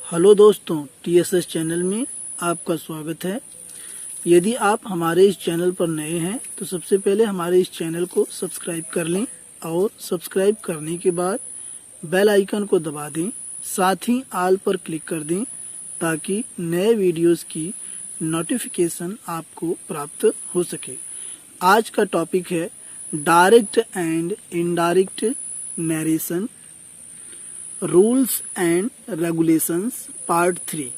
Hello दोस्तों, TSS channel में आपका स्वागत है। यदि आप हमारे इस चैनल पर नए हैं तो सबसे पहले हमारे इस चैनल को सब्सक्राइब कर लें और सब्सक्राइब करने के बाद बेल आइकन को दबा दें, साथ ही ऑल पर क्लिक कर दें ताकि नए वीडियोस की नोटिफिकेशन आपको प्राप्त हो सके। आज का टॉपिक है direct and indirect narration, rules and regulations part 3।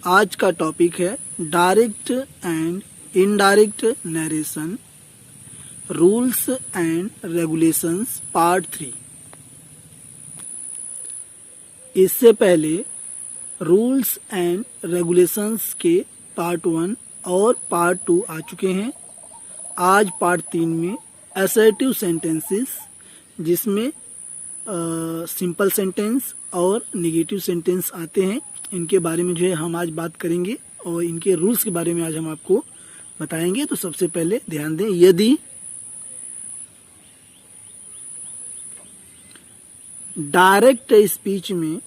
आज का टॉपिक है direct and indirect narration, rules and regulations part 3। इससे पहले रूल्स एंड रेगुलेशंस के पार्ट 1 और पार्ट 2 आ चुके हैं। आज पार्ट 3 में असर्टिव सेंटेंसेस, जिसमें सिंपल सेंटेंस और नेगेटिव सेंटेंस आते हैं, इनके बारे में जो है हम आज बात करेंगे और इनके रूल्स के बारे में आज हम आपको बताएंगे। तो सबसे पहले ध्यान दें, यदि डायरेक्ट स्पीच में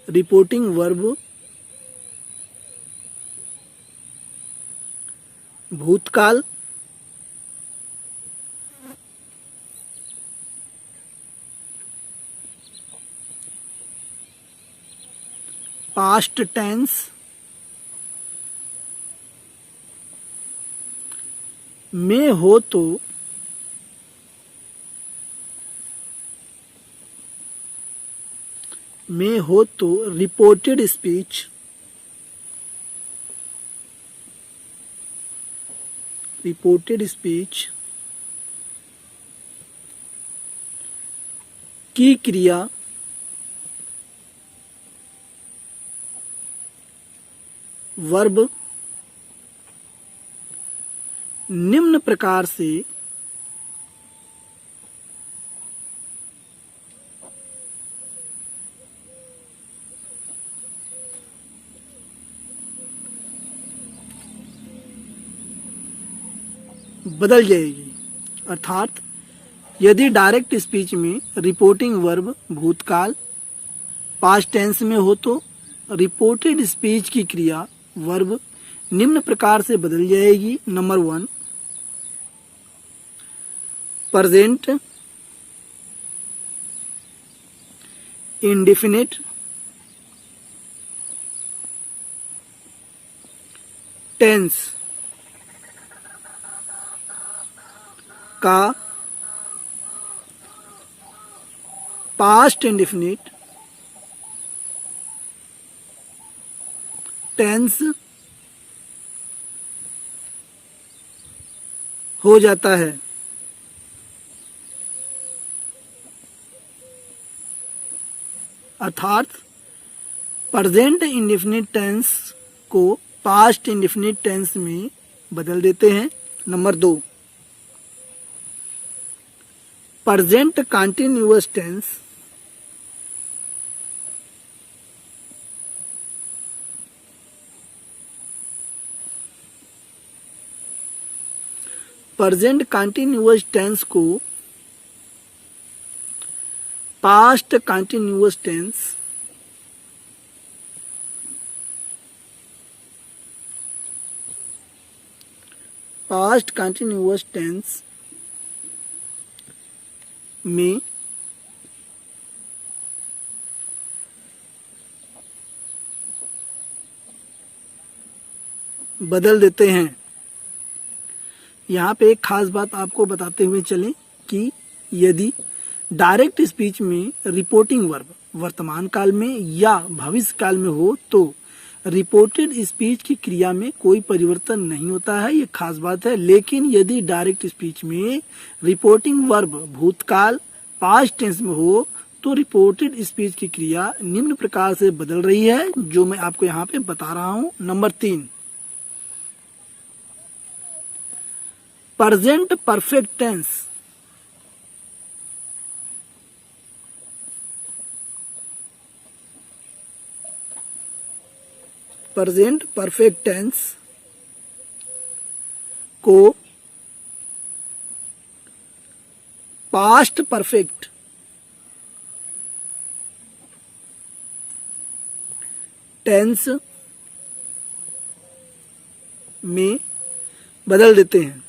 रिपोर्टिंग वर्ब भूतकाल, पास्ट टेंस, में हो तो रिपोर्टेड स्पीच की क्रिया वर्ब निम्न प्रकार से बदल जाएगी। अर्थात यदि डायरेक्ट स्पीच में रिपोर्टिंग वर्ब भूतकाल पास्ट टेंस में हो तो रिपोर्टेड स्पीच की क्रिया वर्ब निम्न प्रकार से बदल जाएगी। नंबर 1, प्रेजेंट इंडेफिनिट टेंस का पास्ट इंडेफिनिट टेंस हो जाता है। अर्थात प्रेजेंट इंडेफिनिट टेंस को पास्ट इंडेफिनिट टेंस में बदल देते हैं। नंबर 2, प्रेजेंट कंटीन्यूअस टेंस को पास्ट कंटीन्यूअस टेंस में बदल देते हैं। यहाँ पे एक खास बात आपको बताते हुए चलें कि यदि डायरेक्ट स्पीच में रिपोर्टिंग वर्ब वर्तमान काल में या भविष्य काल में हो तो रिपोर्टेड स्पीच की क्रिया में कोई परिवर्तन नहीं होता है, ये खास बात है। लेकिन यदि डायरेक्ट स्पीच में रिपोर्टिंग वर्ब भूतकाल पास्ट टेंस में हो तो रिपोर्टेड स्पीच की क्रिया निम्न प्रकार से बदल रही है, जो मैं आपको यहाँ पे बता रहा हूँ। Number 3, present perfect tense present perfect tense को पास्ट परफेक्ट टेंस में बदल देते हैं।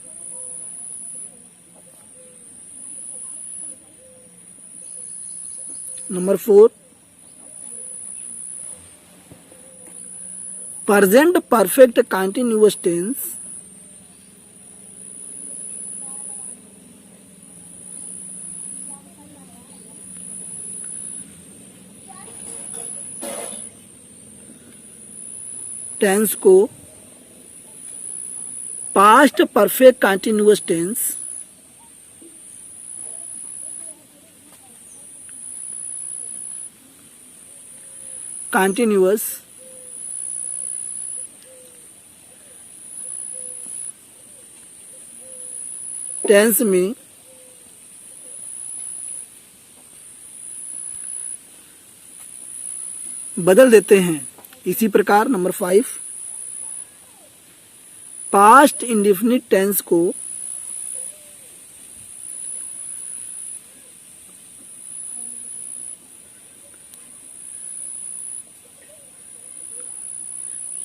Number 4, present perfect continuous tense tense को past perfect continuous tense continuous tense में बदल देते हैं। इसी प्रकार नंबर 5, पास्ट इंडेफिनिट टेंस को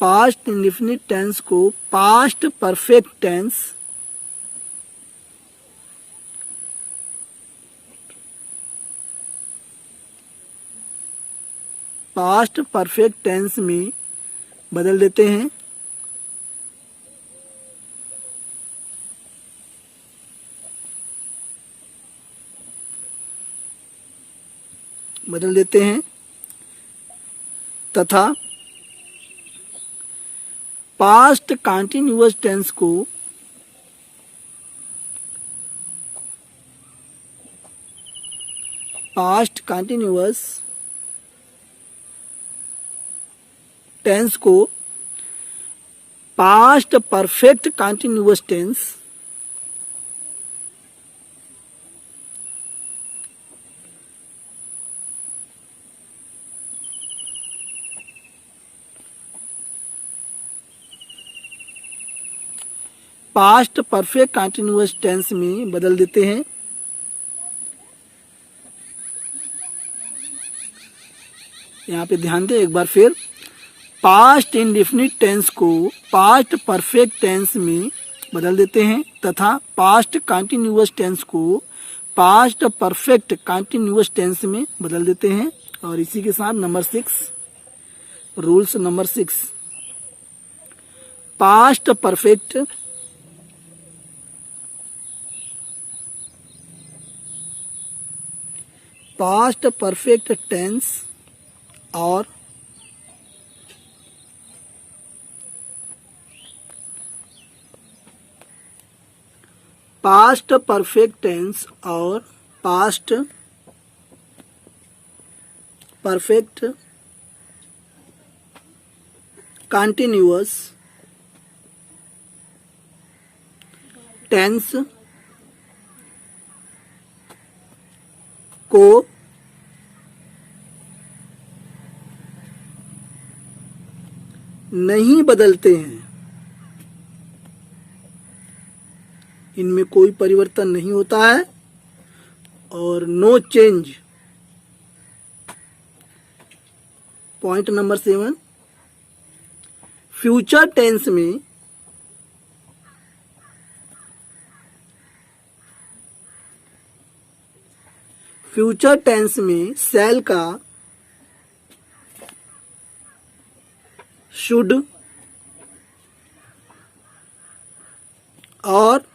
पास्ट इंडेफिनिट टेंस को past perfect tense past perfect tense में बदल देते हैं। तथा पास्ट कंटिन्यूअस टेंस को पास्ट कंटिन्यूअस टेंस को past perfect continuous tense past perfect continuous tense में बदल देते हैं। यहाँ पे ध्यान दें एक बार फिर, पास्ट इंडेफिनिट टेंस को पास्ट परफेक्ट टेंस में बदल देते हैं तथा पास्ट कंटिन्यूअस टेंस को पास्ट परफेक्ट कंटिन्यूअस टेंस में बदल देते हैं। और इसी के साथ नंबर 6, rules number 6, past perfect tense और पास्ट परफेक्ट टेंस और पास्ट परफेक्ट कंटिन्यूअस टेंस को नहीं बदलते हैं। इनमें कोई परिवर्तन नहीं होता है और no change. Point number 7, future tense में शैल का शुड और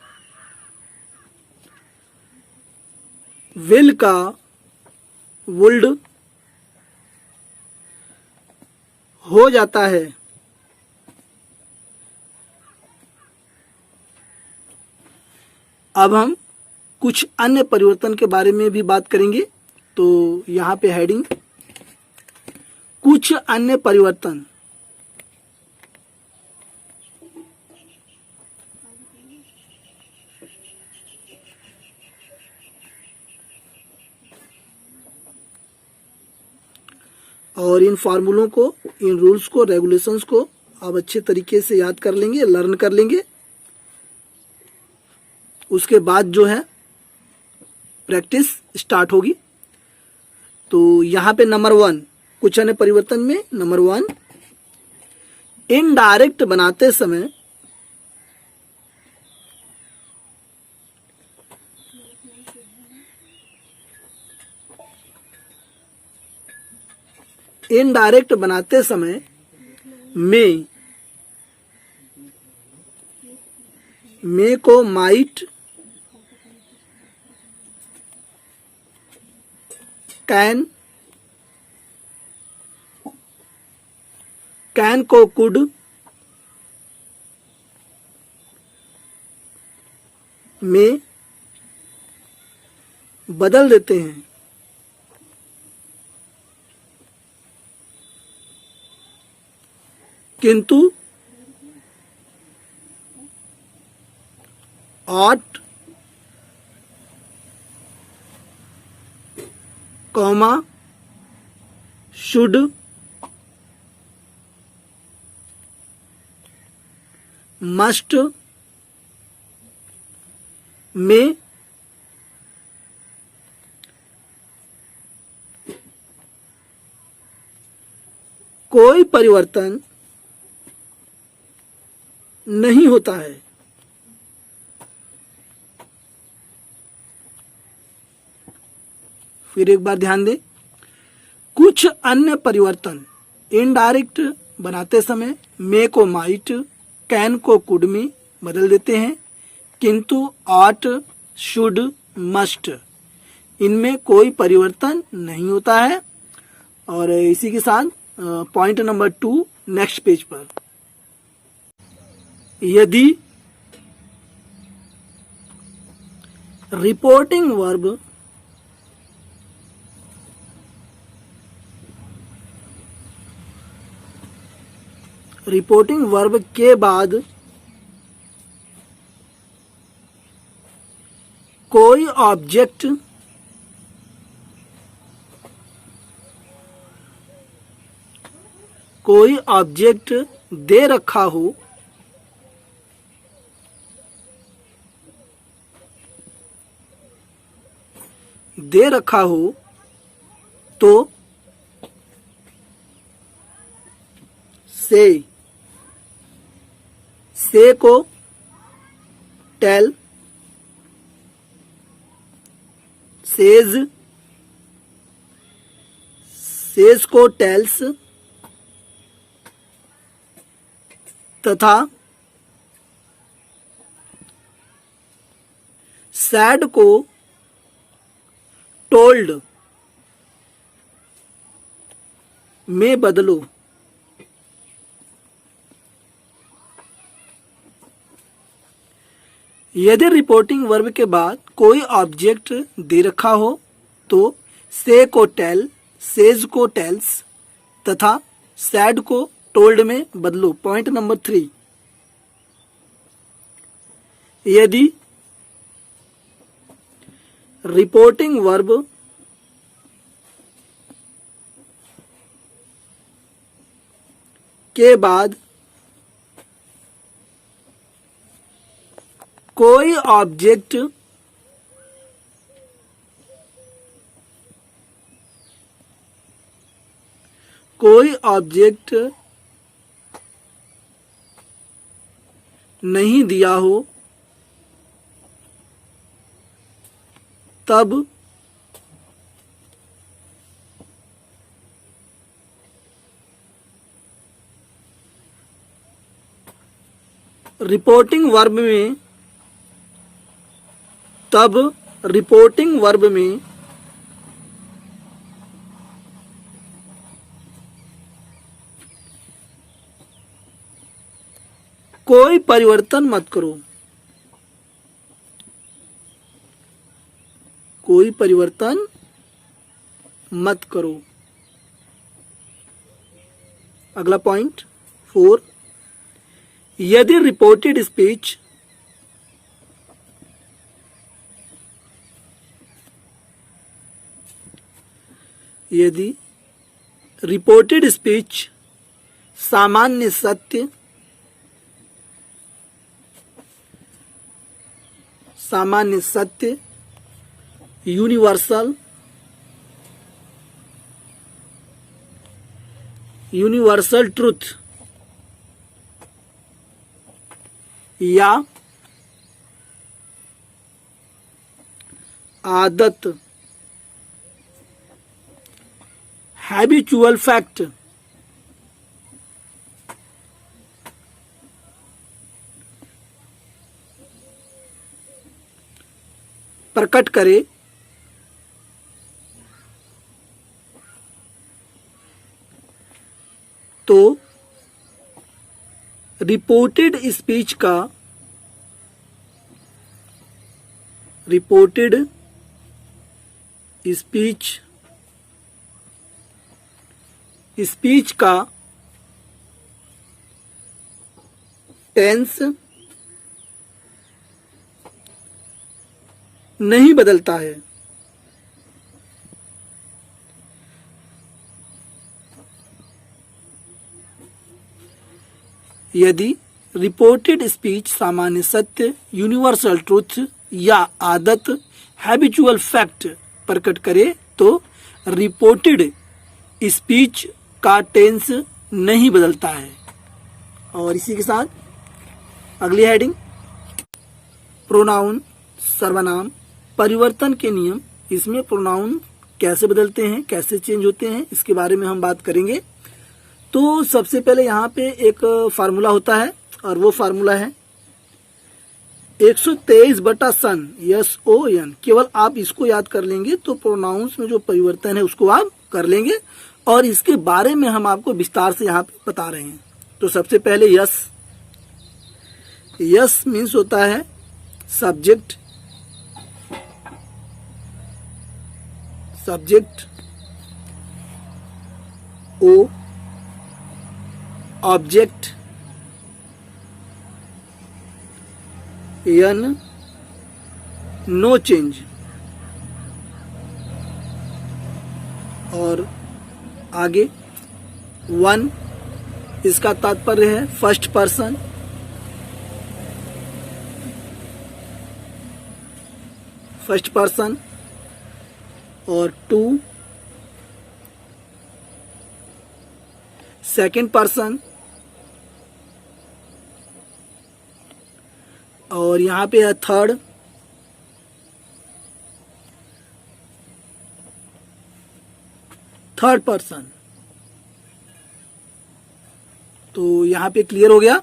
विल का वुल्ड हो जाता है। अब हम कुछ अन्य परिवर्तन के बारे में भी बात करेंगे। तो यहाँ पे हेडिंग, कुछ अन्य परिवर्तन। और इन फार्मूलों को, इन रूल्स को, रेगुलेशंस को आप अच्छे तरीके से याद कर लेंगे, लर्न कर लेंगे। उसके बाद जो है प्रैक्टिस स्टार्ट होगी। तो यहाँ पे नंबर 1 कुछ अन्य परिवर्तन में नंबर 1, इनडायरेक्ट बनाते समय इनडायरेक्ट बनाते समय में को माइट, कैन को कुड में बदल देते हैं। किंतु ought, कॉमा should, must में कोई परिवर्तन नहीं होता है। फिर एक बार ध्यान दें, कुछ अन्य परिवर्तन इनडायरेक्ट बनाते समय मे को माइट, कैन को कुड में बदल देते हैं, किंतु ऑट, शुड, मस्ट इनमें कोई परिवर्तन नहीं होता है। और इसी के साथ पॉइंट नंबर 2 नेक्स्ट पेज पर, यदि रिपोर्टिंग वर्ब के बाद कोई ऑब्जेक्ट दे रखा हो तो से को टेल, सेज को टेल्स तथा सैड को टोल्ड में बदलो। यदि रिपोर्टिंग वर्ब के बाद कोई ऑब्जेक्ट दे रखा हो तो से को टेल, सेज को टेल्स तथा सैड को टोल्ड में बदलो। पॉइंट नंबर 3, यदि रिपोर्टिंग वर्ब के बाद कोई ऑब्जेक्ट नहीं दिया हो तब रिपोर्टिंग वर्ब में कोई परिवर्तन मत करो। अगला पॉइंट 4, यदि रिपोर्टेड स्पीच सामान्य सत्य, सामान्य सत्य, यूनिवर्सल, यूनिवर्सल ट्रुथ, या आदत, हैबिचुअल फैक्ट, प्रकट करे तो रिपोर्टेड स्पीच का, रिपोर्टेड स्पीच, स्पीच का टेंस नहीं बदलता है। यदि रिपोर्टेड स्पीच सामान्य सत्य, यूनिवर्सल ट्रुथ या आदत, हैबिचुअल फैक्ट प्रकट करे तो रिपोर्टेड स्पीच का टेंस नहीं बदलता है। और इसी के साथ अगली हेडिंग, प्रोनाउन, सर्वनाम परिवर्तन के नियम। इसमें प्रोनाउन कैसे बदलते हैं, कैसे चेंज होते हैं, इसके बारे में हम बात करेंगे। तो सबसे पहले यहाँ पे एक फार्मूला होता है और वो फार्मूला है 123 बटा सन, SON। केवल आप इसको याद कर लेंगे तो प्रोनाउंस में जो परिवर्तन है उसको आप कर लेंगे, और इसके बारे में हम आपको विस्तार से यहाँ पे बता रहे हैं। तो सबसे पहले यस, यस मीन्स होता है सब्जेक्ट, सब्जेक्ट, ओ ऑब्जेक्ट, एन नो चेंज, और आगे वन, इसका तात्पर्य है फर्स्ट पर्सन, फर्स्ट पर्सन, और टू सेकंड पर्सन, और यहाँ पे है थर्ड, थर्ड पर्सन। तो यहाँ पे क्लियर हो गया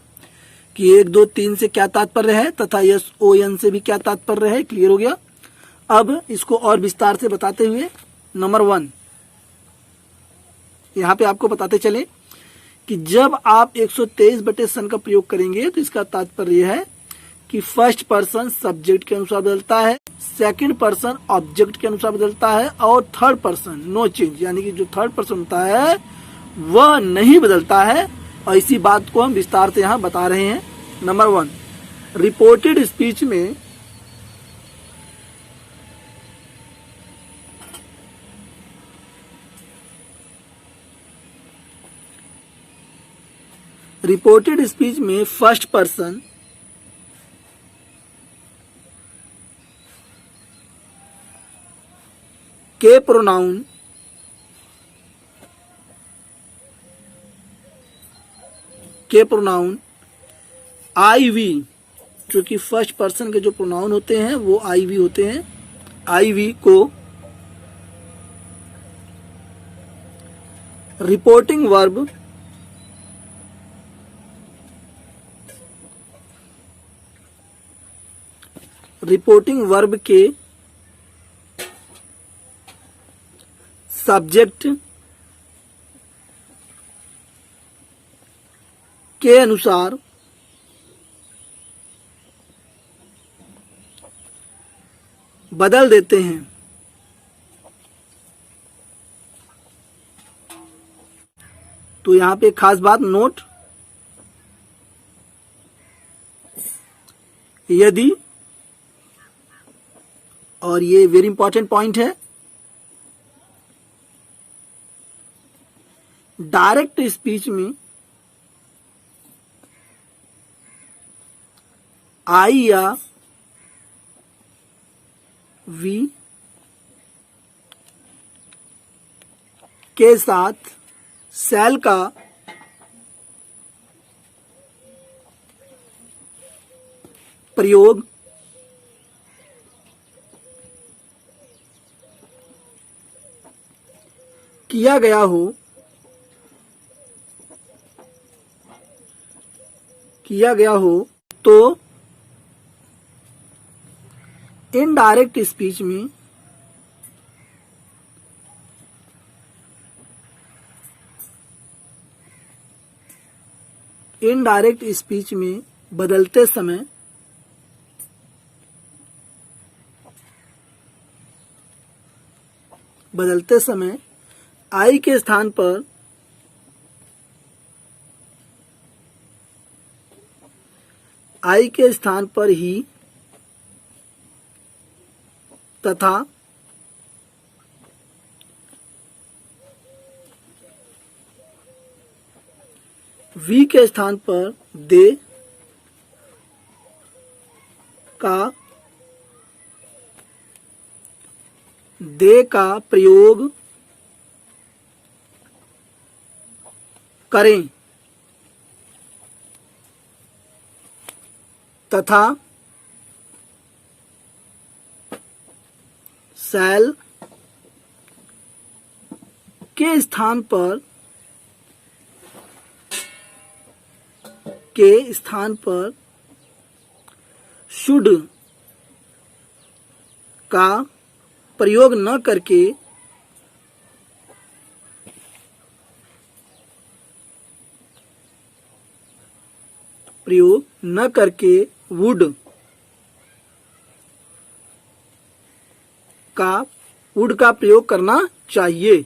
कि 1, 2, 3 से क्या तात्पर्य है तथा SON से भी क्या तात्पर्य है, क्लियर हो गया। अब इसको और विस्तार से बताते हुए नंबर 1 यहाँ पे आपको बताते चले कि जब आप 123 बटे सन का प्रयोग करेंगे तो इसका तात्पर्य है कि फर्स्ट पर्सन सब्जेक्ट के अनुसार बदलता है, सेकंड पर्सन ऑब्जेक्ट के अनुसार बदलता है, और थर्ड पर्सन नो चेंज, यानी कि जो थर्ड पर्सन होता है वह नहीं बदलता है। और इसी बात को हम विस्तार से यहाँ बता रहे हैं। नंबर 1, रिपोर्टेड स्पीच में रिपोर्टेड स्पीच में फर्स्ट पर्सन के प्रोनाउन आई वी, जो कि फर्स्ट पर्सन के जो प्रोनाउन होते हैं वो आई वी होते हैं, आई वी को रिपोर्टिंग वर्ब के सब्जेक्ट के अनुसार बदल देते हैं। तो यहां पे खास बात नोट, यदि, और ये वेरी इंपॉर्टेंट पॉइंट है, डायरेक्ट स्पीच में आई या वी के साथ सेल का प्रयोग किया गया हो तो इनडायरेक्ट स्पीच में बदलते समय आई के स्थान पर ही तथा वी के स्थान पर दे का प्रयोग करें तथा सेल के स्थान पर शुड का प्रयोग न करके वुड का प्रयोग करना चाहिए।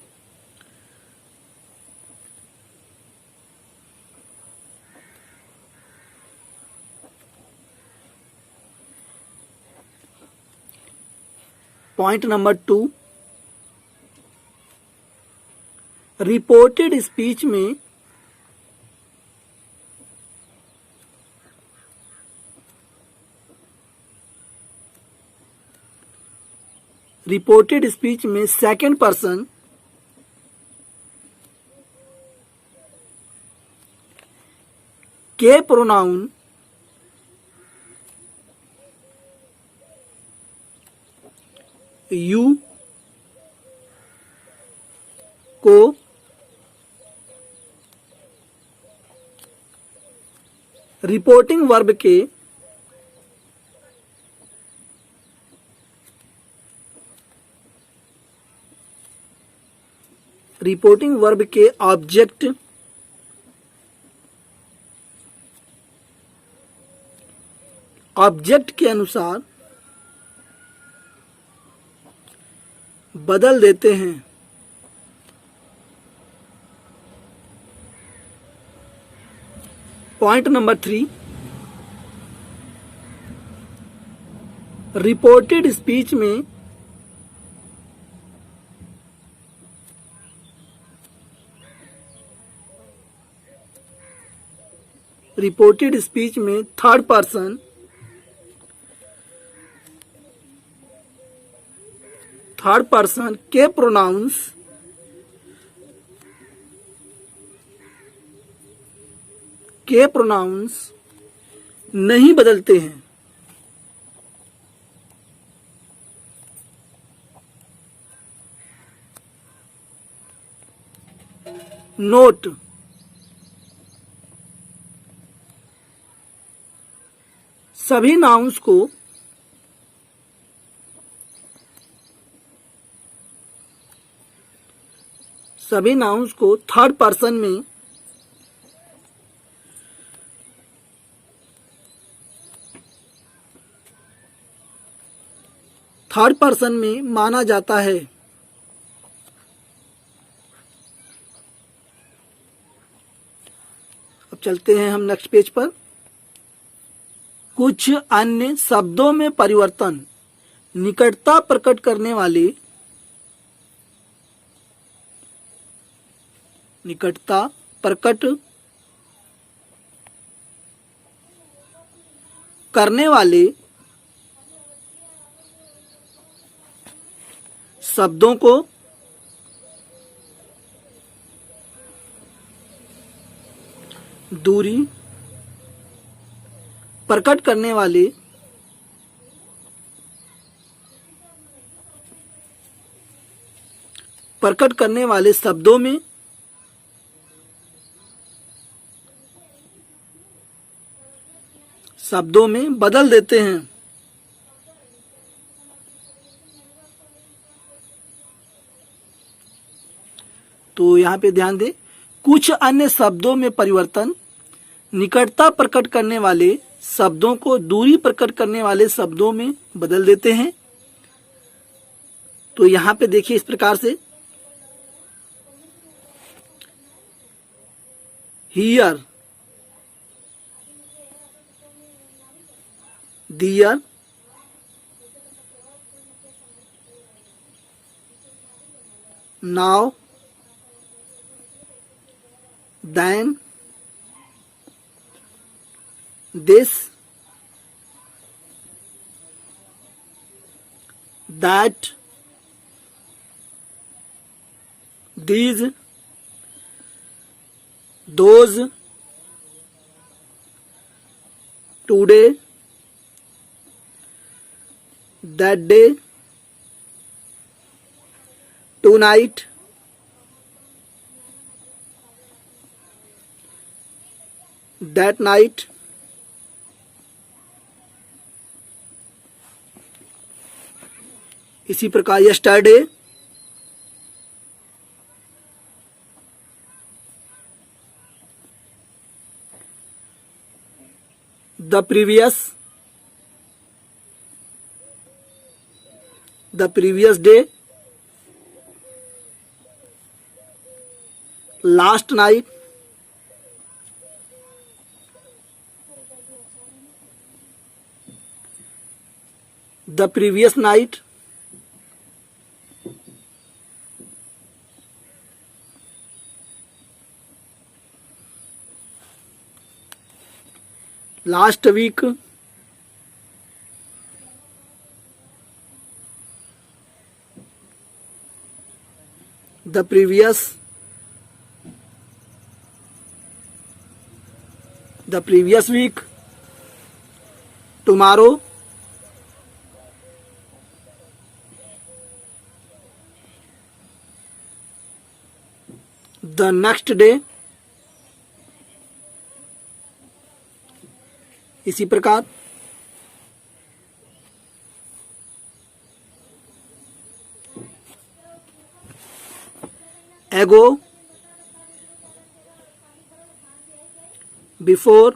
पॉइंट नंबर 2, रिपोर्टेड स्पीच में सेकंड पर्सन के प्रोनाउन यू को रिपोर्टिंग वर्ब के ऑब्जेक्ट के अनुसार बदल देते हैं। पॉइंट नंबर 3, रिपोर्टेड स्पीच में थर्ड पर्सन के प्रोनाउंस नहीं बदलते हैं। नोट, सभी नाउन्स को थर्ड पर्सन में माना जाता है। अब चलते हैं हम नेक्स्ट पेज पर। कुछ अन्य शब्दों में परिवर्तन निकटता प्रकट करने वाले करने वाले शब्दों को दूरी प्रकट करने वाले शब्दों में बदल देते हैं। तो यहाँ पे ध्यान दें, कुछ अन्य शब्दों में परिवर्तन निकटता प्रकट करने वाले शब्दों को दूरी प्रकट करने वाले शब्दों में बदल देते हैं। तो यहाँ पे देखिए इस प्रकार से here, there, now, then, this, that, these, those, today, that day, tonight, that night, इसी प्रकार yesterday, the previous day, last night, the previous night, last week, the previous week, tomorrow, the next day, इसी प्रकार ago, before,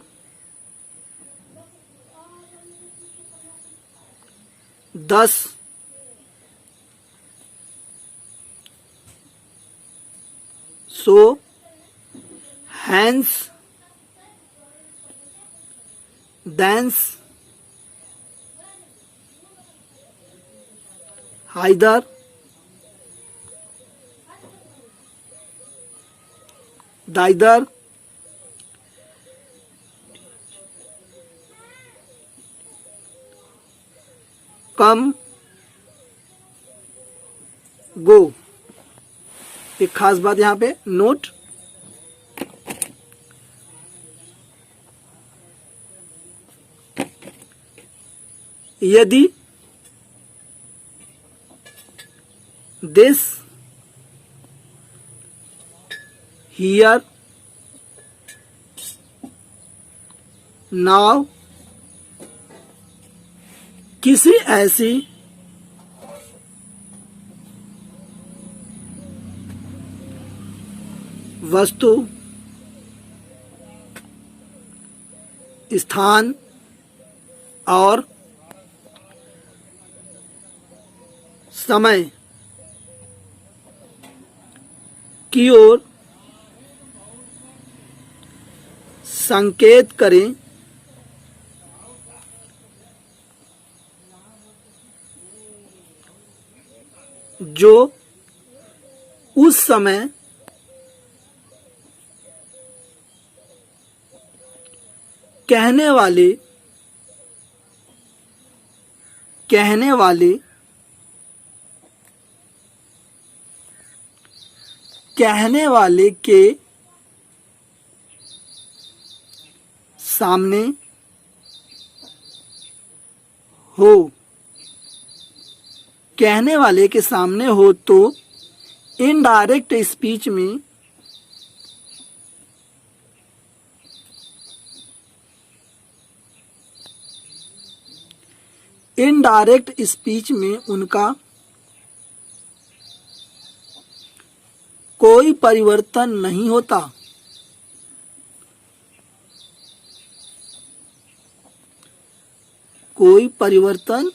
thus, so, hence, thence, either, neither, come, go। एक खास बात यहाँ पे note, यदि this, here, now किसी ऐसी वस्तु, स्थान और समय की ओर संकेत करें जो उस समय कहने वाले कहने वाले के सामने हो, कहने वाले के सामने हो तो इनडायरेक्ट स्पीच में उनका कोई परिवर्तन नहीं होता। कोई परिवर्तन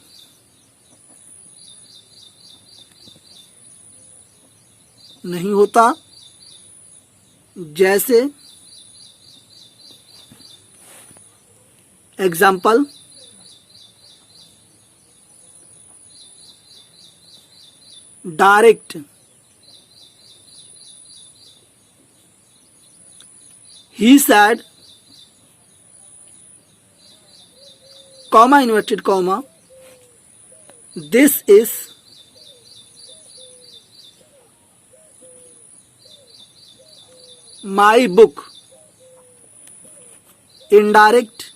नहीं होता। जैसे example, direct, he said, comma inverted comma, this is my book. Indirect,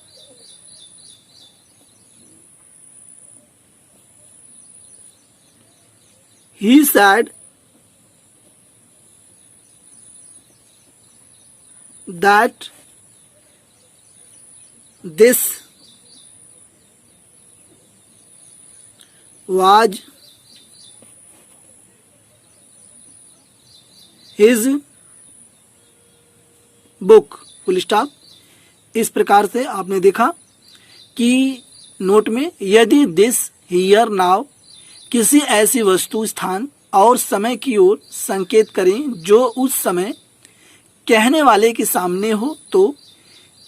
he said that this was his book, full stop. इस प्रकार से आपने देखा कि नोट में यदि दिस, हियर, नाउ किसी ऐसी वस्तु, स्थान और समय की ओर संकेत करें जो उस समय कहने वाले के सामने हो तो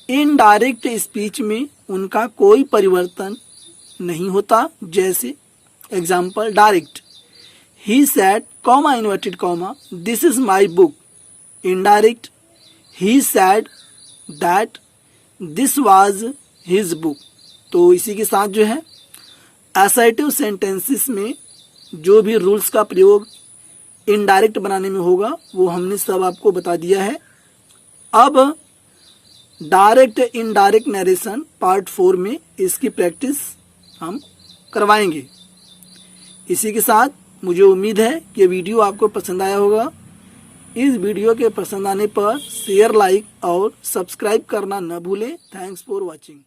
इनडायरेक्ट स्पीच में उनका कोई परिवर्तन नहीं होता। जैसे example, direct, he sad, comma inverted comma, this is my book. Indirect, he sad that this was his book. तो इसी के साथ जो है असर्टिव सेंटेंसेस में जो भी रूल्स का प्रयोग इनडायरेक्ट बनाने में होगा वो हमने सब आपको बता दिया है। अब डायरेक्ट इनडायरेक्ट नरेशन पार्ट 4 में इसकी प्रैक्टिस हम करवाएंगे। इसी के साथ मुझे उम्मीद है कि वीडियो आपको पसंद आया होगा। इस वीडियो के पसंद आने पर शेयर, लाइक और सब्सक्राइब करना न भूलें। Thanks for watching.